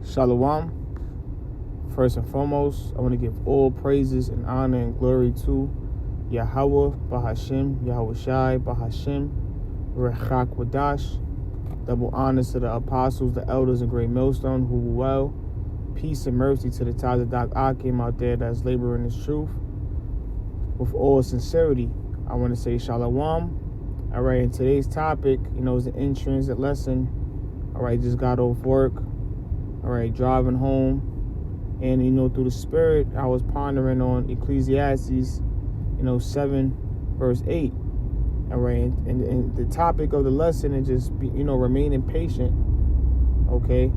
Shalom. First and foremost, I want to give all praises and honor and glory to Yahweh Bahashim, Yahweh Shai Bahashim, Rechak Wadash. Double honors to the apostles, the elders, and great millstone who were well. Peace and mercy to the Tazadak Akim out there that's laboring this truth. With all sincerity, I want to say Shalom. All right, and today's topic, is an in-transit lesson. All right, just got off work. All right, driving home. And, through the Spirit, I was pondering on Ecclesiastes, 7, verse 8. All right, and the topic of the lesson is just, remaining patient. Okay?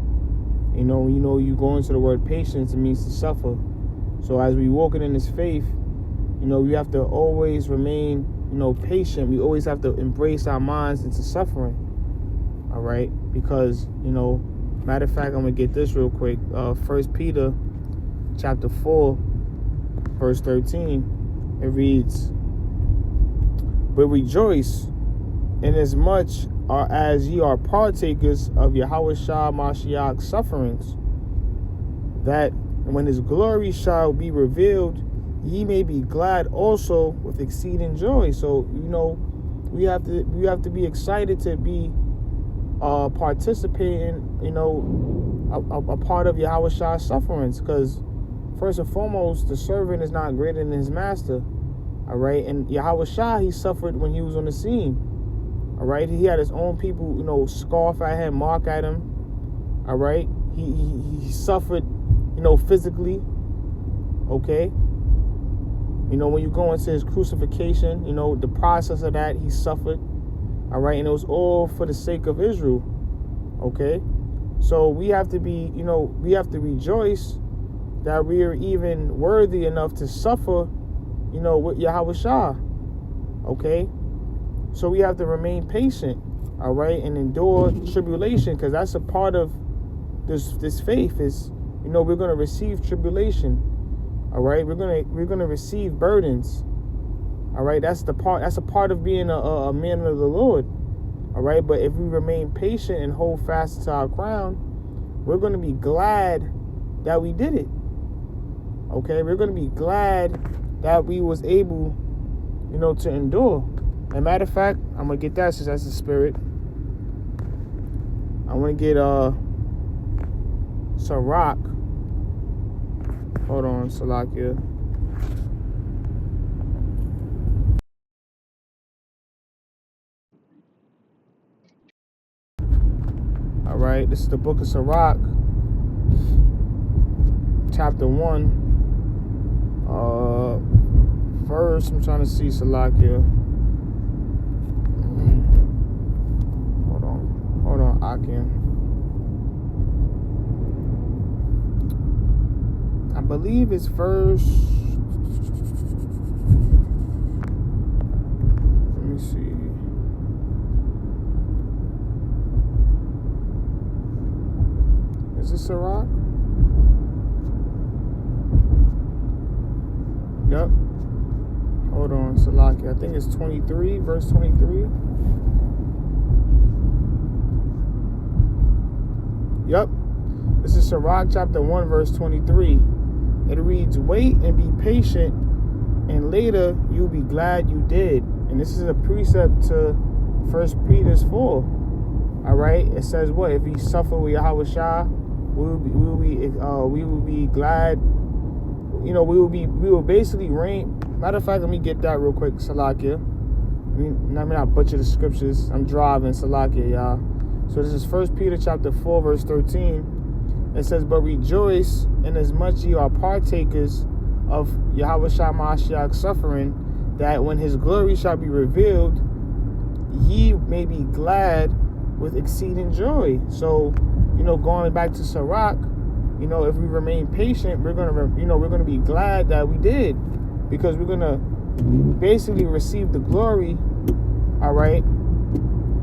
You go into the word patience, it means to suffer. So as we walking in this faith, we have to always remain, patient. We always have to embrace our minds into suffering. All right? Because, matter of fact, I'm going to get this real quick. 1 Peter chapter 4, verse 13, it reads, "But rejoice inasmuch as ye are partakers of Yahweh Shah Mashiach's sufferings, that when his glory shall be revealed, ye may be glad also with exceeding joy." So, we have to be excited to be participating, a part of Yahweh Shah's sufferings, because first and foremost, the servant is not greater than his master. All right, and Yahweh Shah, he suffered when he was on the scene. All right, he had his own people, scoff at him, mock at him. All right, he suffered, physically. Okay, when you go into his crucifixion, the process of that, he suffered. All right, and it was all for the sake of Israel. Okay, so we have to be, we have to rejoice that we are even worthy enough to suffer, with Yahweh Shah. Okay, so we have to remain patient, all right, and endure tribulation, because that's a part of this faith. Is we're going to receive tribulation. All right, we're gonna receive burdens. All right, that's a part of being a man of the Lord. All right, but if we remain patient and hold fast to our crown, we're going to be glad that we did it. Okay, we're going to be glad that we was able, to endure. As a matter of fact, I'm going to get that since that's the Spirit. I want to get Sirach. Hold on, Salakia. All right, this is the book of Sirach, chapter 1. Verse, I'm trying to see Salakia. Hold on, Akim. I believe it's verse. Let me see. Is this Sirach? Yep. Hold on, Salaki. I think it's 23, verse 23. Yep. This is Sirach chapter 1, verse 23. It reads, "Wait and be patient, and later you'll be glad you did." And this is a precept to 1 Peter 4. All right. It says what? If we suffer with Yahweh Shah, we will be glad. We will basically reign. Matter of fact, let me get that real quick, Salakia. Let me not butcher the scriptures. I'm driving, Salakia, y'all. So this is 1 Peter chapter 4, verse 13. It says, "But rejoice inasmuch ye are partakers of Yahweh Shah Mashiach's suffering, that when his glory shall be revealed, ye may be glad with exceeding joy." So, going back to Sirach, if we remain patient, we're gonna be glad that we did, because we're gonna basically receive the glory, all right,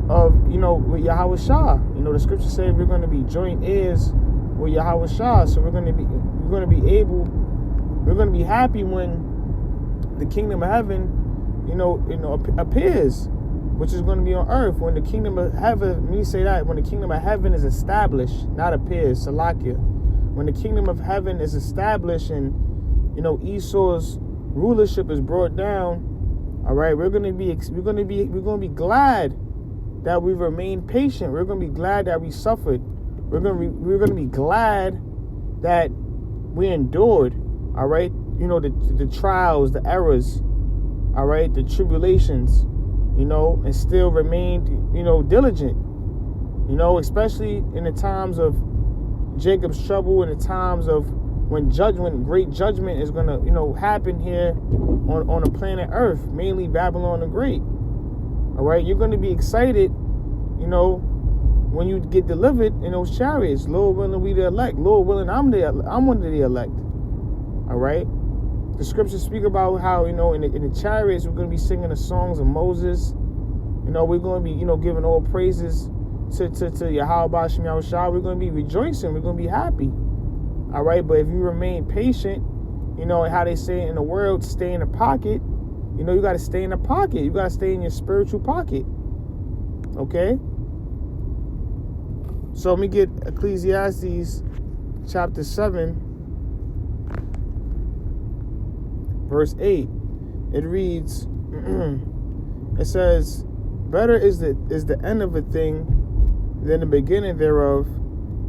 of with Yahweh Shah. The scriptures say we're gonna be joint heirs with Yahweh Shah. So we're gonna be happy when the kingdom of heaven, appears. which is going to be on earth. When the kingdom of heaven, let me say that, when the kingdom of heaven is established, not appears, Salakia. When the kingdom of heaven is established and, Esau's rulership is brought down, all right, we're going to be glad that we remained patient. We're going to be glad that we suffered. We're going to be glad that we endured, all right? The trials, the errors, all right, the tribulations, and still remained, diligent, especially in the times of Jacob's trouble, in the times of when great judgment is going to, happen here on the planet Earth, mainly Babylon the Great. All right, you're going to be excited, when you get delivered in those chariots. Lord willing, we the elect. Lord willing, I'm one of the elect. All right. The scriptures speak about how, in the chariots, we're going to be singing the songs of Moses. We're going to be, giving all praises to Yahweh Shem Yahushua. We're going to be rejoicing. We're going to be happy. All right. But if you remain patient, and how they say in the world, stay in the pocket, you got to stay in the pocket. You got to stay in your spiritual pocket. Okay. So let me get Ecclesiastes chapter 7, verse 8. It reads, it says, better is the end of a thing than the beginning thereof,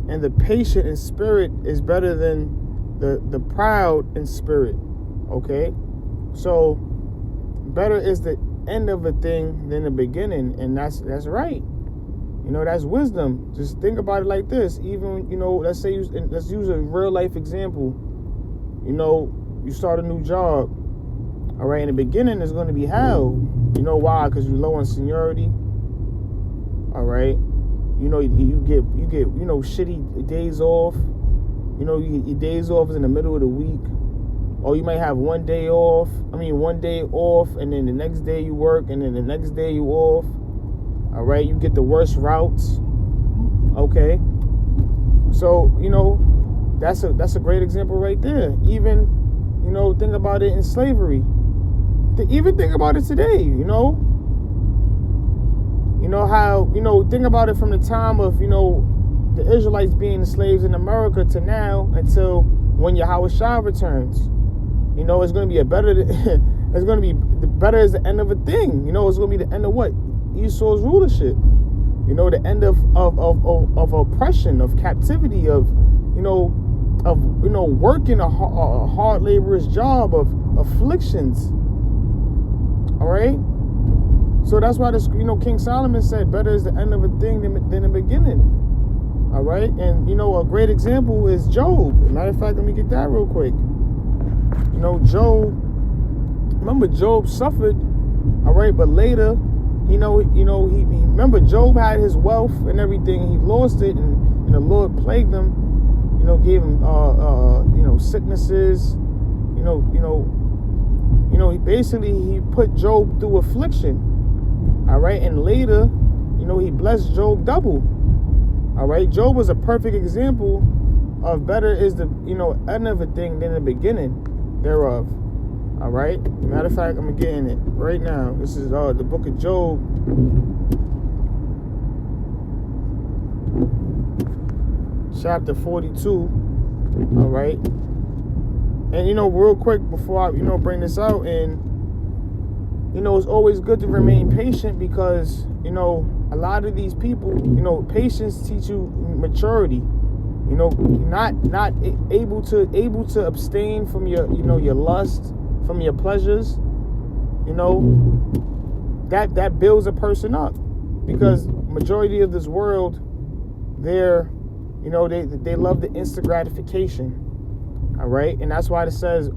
and the patient in spirit is better than the proud in spirit. Okay? So better is the end of a thing than the beginning, and that's right. That's wisdom. Just think about it like this. Even, let's use a real life example. You start a new job. All right, in the beginning, it's going to be hell. You know why? Because you're low in seniority. All right. You get shitty days off. Your days off is in the middle of the week. Or you might have one day off, and then the next day you work, and then the next day you off. All right, you get the worst routes. Okay, so that's a great example right there. Even think about it in slavery. Even think about it today. How think about it from the time of the Israelites being slaves in America to now until when Yahweh Shah returns. It's going to be it's going to be the better is the end of a thing. It's going to be the end of what? Esau's rulership. The end of oppression, of captivity, of working a hard laborer's job, of afflictions. All right. So that's why King Solomon said, better is the end of a thing than the beginning. All right. And a great example is Job. Matter of fact, let me get that real quick. Job. Remember, Job suffered. All right, but later, he remember Job had his wealth and everything. He lost it, and the Lord plagued him. Gave him sicknesses. He put Job through affliction. All right, and later, he blessed Job double. All right, Job was a perfect example of better is the end of a thing than the beginning thereof. All right. Matter of fact, I'm gonna get in it right now. This is the book of Job, chapter 42. All right. And real quick before I bring this out, and it's always good to remain patient because a lot of these people, patience teach you maturity. Not able to abstain from your your lust, from your pleasures. That builds a person up, because majority of this world, they love the instant gratification. All right, and that's why it says enter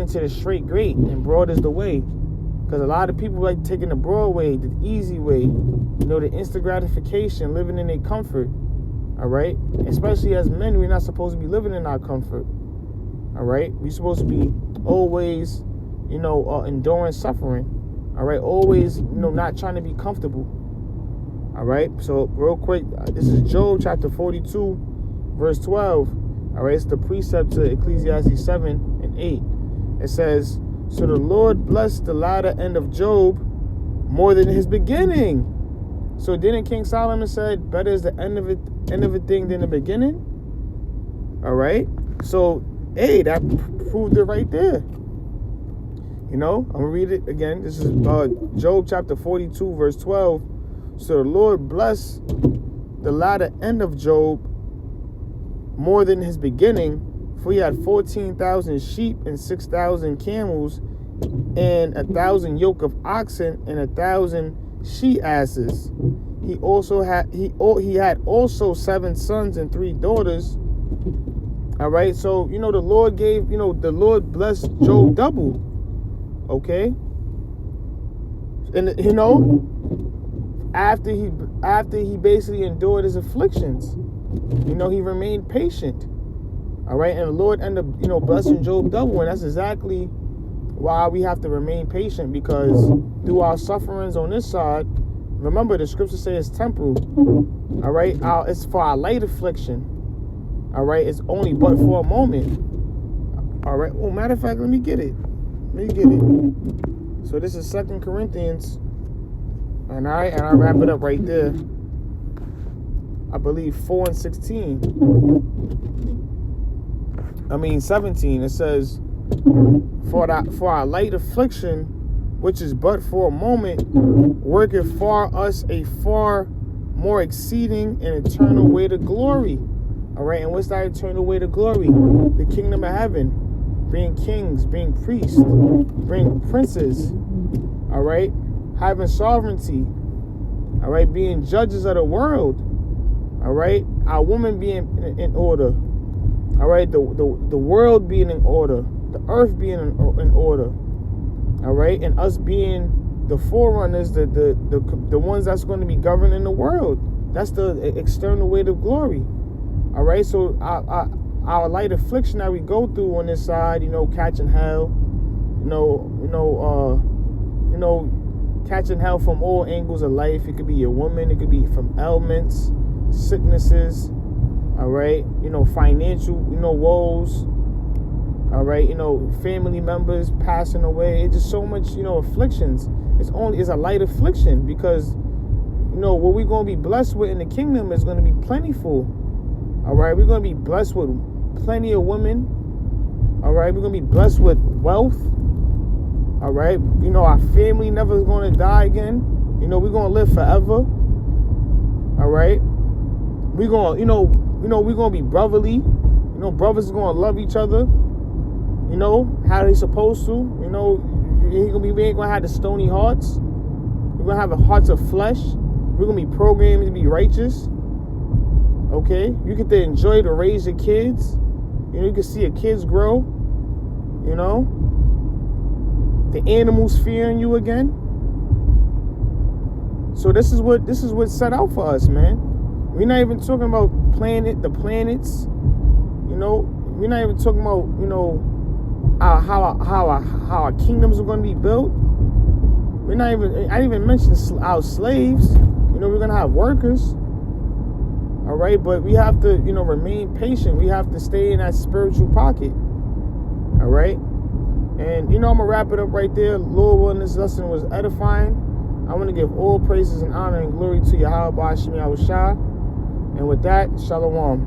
into the straight gate, and broad is the way. Because a lot of people like taking the broad way, the easy way, the instant gratification, living in their comfort. All right? Especially as men, we're not supposed to be living in our comfort. All right? We're supposed to be always, enduring suffering. All right? Always, not trying to be comfortable. All right? So, real quick, this is Job chapter 42, verse 12. All right? It's the precept to Ecclesiastes 7 and 8. It says, So the Lord blessed the latter end of Job more than his beginning. So didn't King Solomon said, better is the end of a thing than the beginning? All right. So, hey, that proved it right there. You know, I'm gonna read it again. This is Job chapter 42, verse 12. So the Lord blessed the latter end of Job more than his beginning, for he had 14,000 sheep and 6,000 camels, and 1,000 yoke of oxen and 1,000 she asses. He had also 7 sons and 3 daughters. All right, so the Lord the Lord blessed Job double. Okay, and after he basically endured his afflictions, he remained patient. All right, and the Lord ended up blessing Job double, and that's exactly why we have to remain patient, because through our sufferings on this side, remember the scripture says it's temporal. All right, it's for our light affliction. All right, it's only but for a moment. All right, well, matter of fact, let me get it. So this is 2 Corinthians, and I wrap it up right there. I believe 4 and 16. 17. It says, for our light affliction, which is but for a moment, worketh for us a far more exceeding and eternal way to glory. All right, and what's that eternal way to glory? The kingdom of heaven. Being kings, being priests, being princes, all right, having sovereignty, all right, being judges of the world, all right, our women being in order, all right, the world being in order, the earth being in order, all right, and us being the forerunners, the ones that's going to be governing the world. That's the external way to glory. All right, so our light affliction that we go through on this side, catching hell, catching hell from all angles of life. It could be your woman, it could be from ailments, sicknesses, all right, financial, woes, all right, family members passing away. It's just so much, afflictions. It's a light affliction, because, what we're going to be blessed with in the kingdom is going to be plentiful. All right, we're going to be blessed with plenty of women. All right, we're going to be blessed with wealth. All right, our family never is going to die again. We're going to live forever. All right, we're going, we're going to be brotherly. Brothers are going to love each other. How they supposed to. We ain't going to have the stony hearts. We're going to have the hearts of flesh. We're going to be programmed to be righteous. Okay, you get to enjoy to raise your kids. You can see your kids grow. The animals fearing you again. So this is what's set out for us, man. We're not even talking about the planets. We're not even talking about how our kingdoms are going to be built. I didn't even mention our slaves. We're going to have workers. All right, but we have to, remain patient. We have to stay in that spiritual pocket. All right, and I'm gonna wrap it up right there. Lord willing, this lesson was edifying. I want to give all praises and honor and glory to Yahweh Ba'Shem Yahushua. And with that, Shalom.